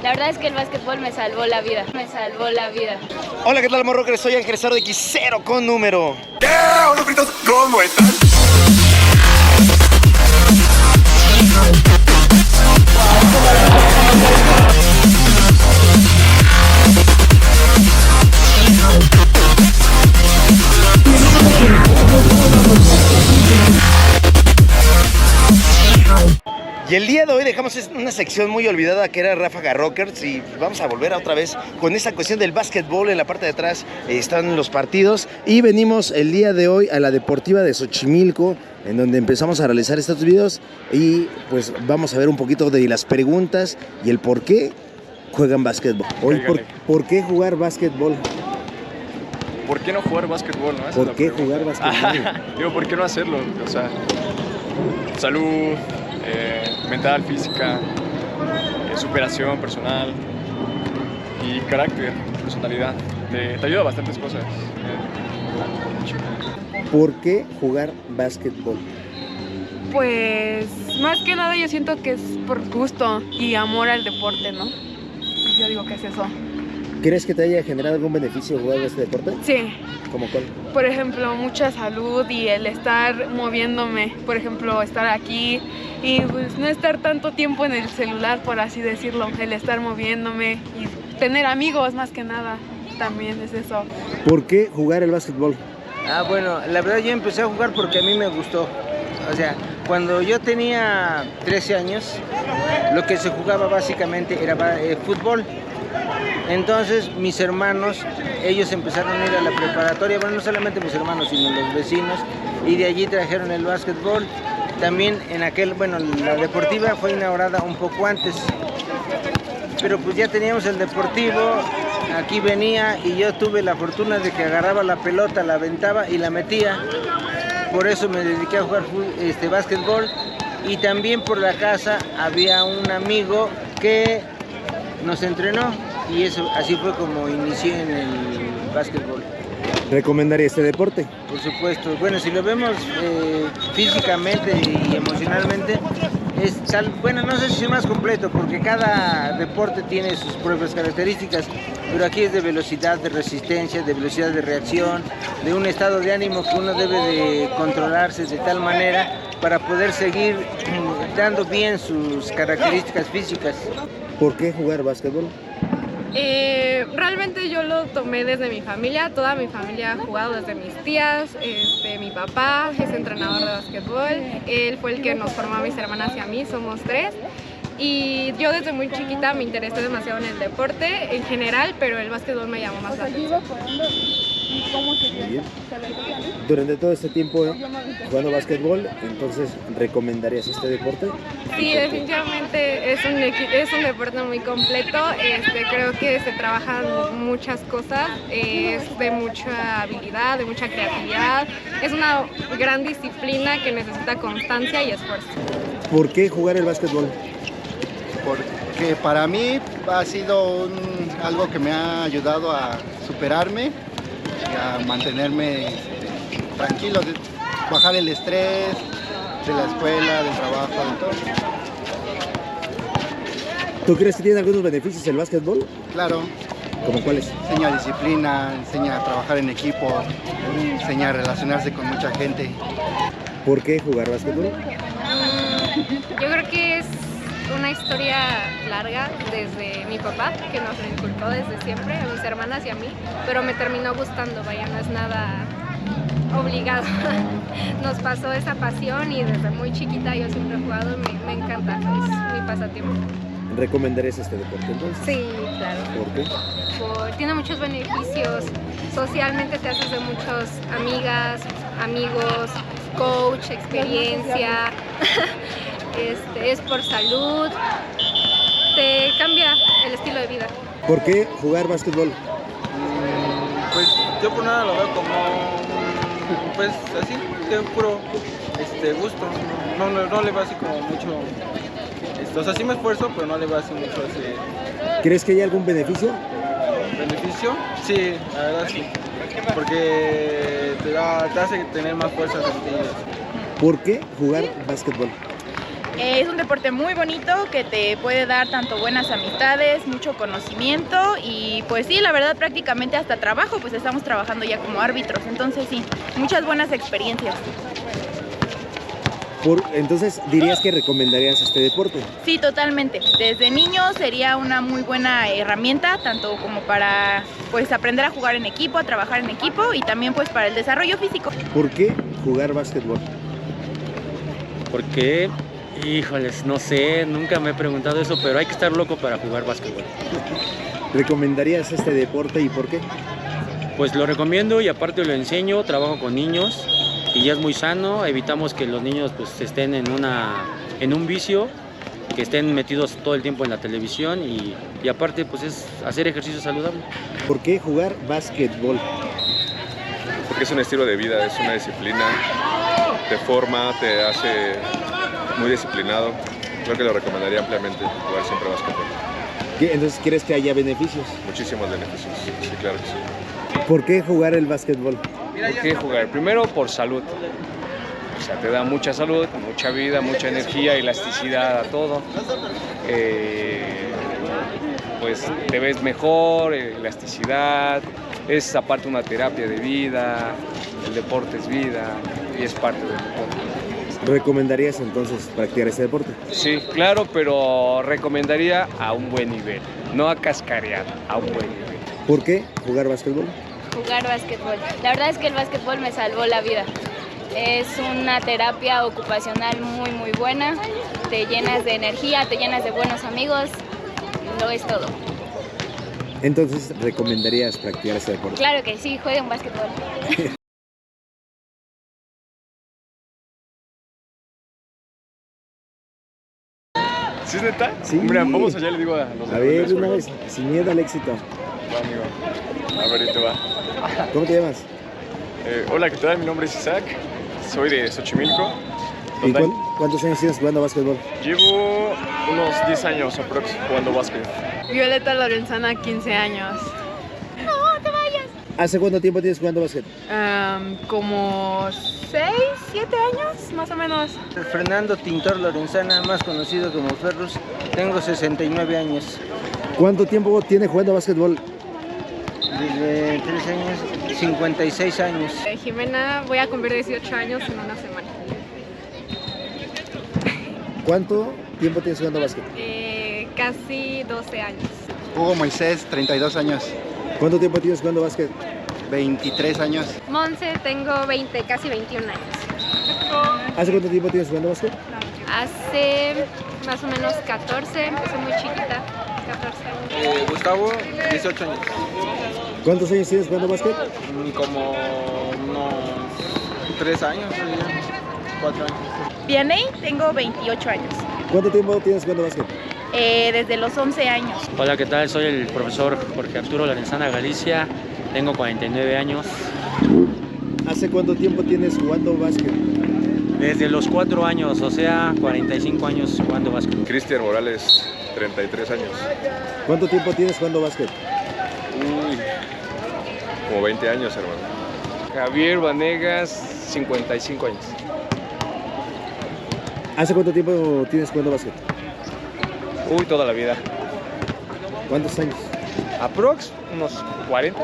La verdad es que el básquetbol me salvó la vida. Me salvó la vida. Hola, ¿qué tal, morrockers? Soy Ángel Sardo de X0 con número. Yeah, unos gritos, ¿cómo están? Y el día de hoy dejamos una sección muy olvidada que era Ráfaga Rockers y vamos a volver otra vez con esta cuestión del básquetbol. En la parte de atrás están los partidos y venimos el día de hoy a la Deportiva de Xochimilco, en donde empezamos a realizar estos videos y pues vamos a ver un poquito de las preguntas y el por qué juegan básquetbol. Hoy, ¿por qué jugar básquetbol? ¿Por qué no jugar básquetbol? ¿No? ¿Por qué jugar básquetbol? Digo, ¿por qué no hacerlo? O sea, salud, mental, física, superación personal y carácter, personalidad. Te ayuda a bastantes cosas. ¿Por qué jugar básquetbol? Pues más que nada yo siento que es por gusto y amor al deporte, ¿no? Yo digo que es eso. ¿Crees que te haya generado algún beneficio jugar este deporte? Sí. ¿Cómo cuál? Por ejemplo, mucha salud y el estar moviéndome, por ejemplo, estar aquí y pues no estar tanto tiempo en el celular, por así decirlo, el estar moviéndome y tener amigos más que nada, también es eso. ¿Por qué jugar el básquetbol? Bueno, la verdad yo empecé a jugar porque a mí me gustó. O sea, cuando yo tenía 13 años, lo que se jugaba básicamente era fútbol. Entonces mis hermanos, ellos empezaron a ir a la preparatoria, bueno, no solamente mis hermanos, sino los vecinos, y de allí trajeron el básquetbol. También la deportiva fue inaugurada un poco antes, pero pues ya teníamos el deportivo, aquí venía y yo tuve la fortuna de que agarraba la pelota, la aventaba y la metía. Por eso me dediqué a jugar básquetbol, y también por la casa había un amigo que nos entrenó y así fue como inicié en el básquetbol. ¿Recomendaría este deporte? Por supuesto. Bueno, si lo vemos físicamente y emocionalmente, no sé si es más completo porque cada deporte tiene sus propias características, pero aquí es de velocidad, de resistencia, de velocidad de reacción, de un estado de ánimo que uno debe de controlarse de tal manera para poder seguir dando bien sus características físicas. ¿Por qué jugar básquetbol? Realmente yo lo tomé desde mi familia, toda mi familia ha jugado, desde mis tías, mi papá es entrenador de básquetbol, él fue el que nos formó a mis hermanas y a mí, somos 3. Y yo desde muy chiquita me interesé demasiado en el deporte en general, pero el básquetbol me llamó más la atención. Durante todo este tiempo jugando básquetbol, entonces, ¿recomendarías este deporte? Sí, definitivamente es un deporte muy completo. Creo que se trabajan muchas cosas, es de mucha habilidad, de mucha creatividad. Es una gran disciplina que necesita constancia y esfuerzo. ¿Por qué jugar el básquetbol? Porque para mí ha sido algo que me ha ayudado a superarme y a mantenerme tranquilo, bajar el estrés de la escuela, del trabajo, de todo. ¿Tú crees que tiene algunos beneficios el básquetbol? Claro. ¿Cómo cuáles? Enseña disciplina, enseña a trabajar en equipo, enseña a relacionarse con mucha gente. ¿Por qué jugar básquetbol? Yo creo que es una historia larga desde mi papá, que nos lo inculcó desde siempre, a mis hermanas y a mí, pero me terminó gustando, vaya, no es nada obligado. Nos pasó esa pasión y desde muy chiquita yo siempre he jugado, me encanta, es mi pasatiempo. ¿Recomendarías este deporte entonces? Sí, claro. ¿Por qué? Tiene muchos beneficios, socialmente te haces de muchas amigas, amigos, coach, experiencia. Es por salud, te cambia el estilo de vida. ¿Por qué jugar básquetbol? Pues yo por nada lo veo como, pues así, de puro gusto, no le va así como mucho, o sea sí me esfuerzo, pero no le va así mucho ese... ¿Crees que hay algún beneficio? ¿Beneficio? Sí, la verdad sí, porque te hace tener más fuerza en ti. ¿Por qué jugar básquetbol? Es un deporte muy bonito que te puede dar tanto buenas amistades, mucho conocimiento y pues sí, la verdad prácticamente hasta trabajo, pues estamos trabajando ya como árbitros, entonces sí, muchas buenas experiencias. Entonces, ¿dirías que recomendarías este deporte? Sí, totalmente. Desde niño sería una muy buena herramienta, tanto como para pues aprender a jugar en equipo, a trabajar en equipo y también pues para el desarrollo físico. ¿Por qué jugar básquetbol? Porque, híjoles, no sé, nunca me he preguntado eso, pero hay que estar loco para jugar básquetbol. ¿Recomendarías este deporte y por qué? Pues lo recomiendo y aparte lo enseño, trabajo con niños y ya es muy sano, evitamos que los niños pues estén en un vicio, que estén metidos todo el tiempo en la televisión y aparte pues es hacer ejercicio saludable. ¿Por qué jugar básquetbol? Porque es un estilo de vida, es una disciplina, te forma, te hace muy disciplinado. Creo que lo recomendaría ampliamente jugar siempre básquetbol. Entonces, ¿crees que haya beneficios? Muchísimos beneficios, sí, claro que sí. ¿Por qué jugar el básquetbol? ¿Por qué jugar? Primero por salud. O sea, te da mucha salud, mucha vida, mucha energía, elasticidad a todo. Pues te ves mejor, elasticidad. Es aparte una terapia de vida, el deporte es vida y es parte del deporte. ¿Recomendarías entonces practicar este deporte? Sí, claro, pero recomendaría a un buen nivel, no a cascarear, a un buen nivel. ¿Por qué jugar básquetbol? Jugar básquetbol. La verdad es que el básquetbol me salvó la vida. Es una terapia ocupacional muy muy buena. Te llenas de energía, te llenas de buenos amigos. Lo es todo. Entonces, ¿recomendarías practicar este deporte? Claro que sí, jueguen básquetbol. ¿Sí es neta? Sí. Mira, vamos allá, le digo a los A ver, una vez, sin miedo al éxito. Va, amigo. A ver, ahí te va. ¿Cómo te llamas? Hola, ¿qué tal? Mi nombre es Isaac. Soy de Xochimilco. ¿Y cuántos años tienes jugando básquetbol? Llevo unos 10 años aproximadamente jugando básquet. Violeta Lorenzana, 15 años. ¿Hace cuánto tiempo tienes jugando básquet? Como 6, 7 años, más o menos. Fernando Tintor Lorenzana, más conocido como Ferrus, tengo 69 años. ¿Cuánto tiempo tienes jugando básquetbol? Desde 3 años, 56 años. Jimena, voy a cumplir 18 años en una semana. ¿Cuánto tiempo tienes jugando básquet? Casi 12 años. Hugo Moisés, 32 años. ¿Cuánto tiempo tienes jugando básquet? 23 años. Monse, tengo 20, casi 21 años. ¿Hace cuánto tiempo tienes jugando básquet? Hace más o menos 14, empecé muy chiquita, 14 años. Gustavo, 18 años. ¿Cuántos años tienes jugando básquet? Como unos 3 años, 4 años. Vianey, tengo 28 años. ¿Cuánto tiempo tienes jugando básquet? Desde los 11 años. Hola, ¿qué tal? Soy el profesor Jorge Arturo Lorenzana Galicia, tengo 49 años. ¿Hace cuánto tiempo tienes jugando básquet? Desde los 4 años, o sea, 45 años jugando básquet. Cristian Morales, 33 años. ¿Cuánto tiempo tienes jugando básquet? Uy, como 20 años, hermano. Javier Vanegas, 55 años. ¿Hace cuánto tiempo tienes jugando básquet? Uy, toda la vida. ¿Cuántos años? Aprox, unos 40,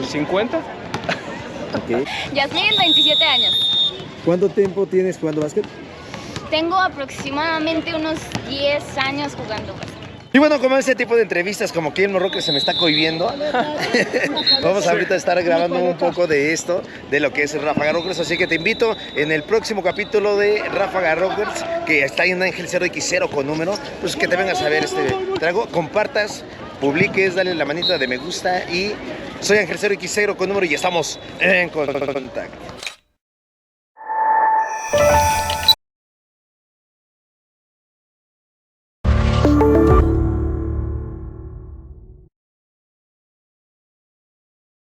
50. Ok. Yasmín, 27 años. ¿Cuánto tiempo tienes jugando básquet? Tengo aproximadamente unos 10 años jugando básquet. Y bueno, como este tipo de entrevistas, como que el morro que se me está cohibiendo, vamos ahorita a estar grabando un poco de esto, de lo que es Ráfaga Rockers, así que te invito en el próximo capítulo de Ráfaga Rockers, que está en Ángel 0X0 con número, pues que te vengas a ver este trago, compartas, publiques, dale la manita de me gusta y soy Ángel 0X0 con número y estamos en contacto.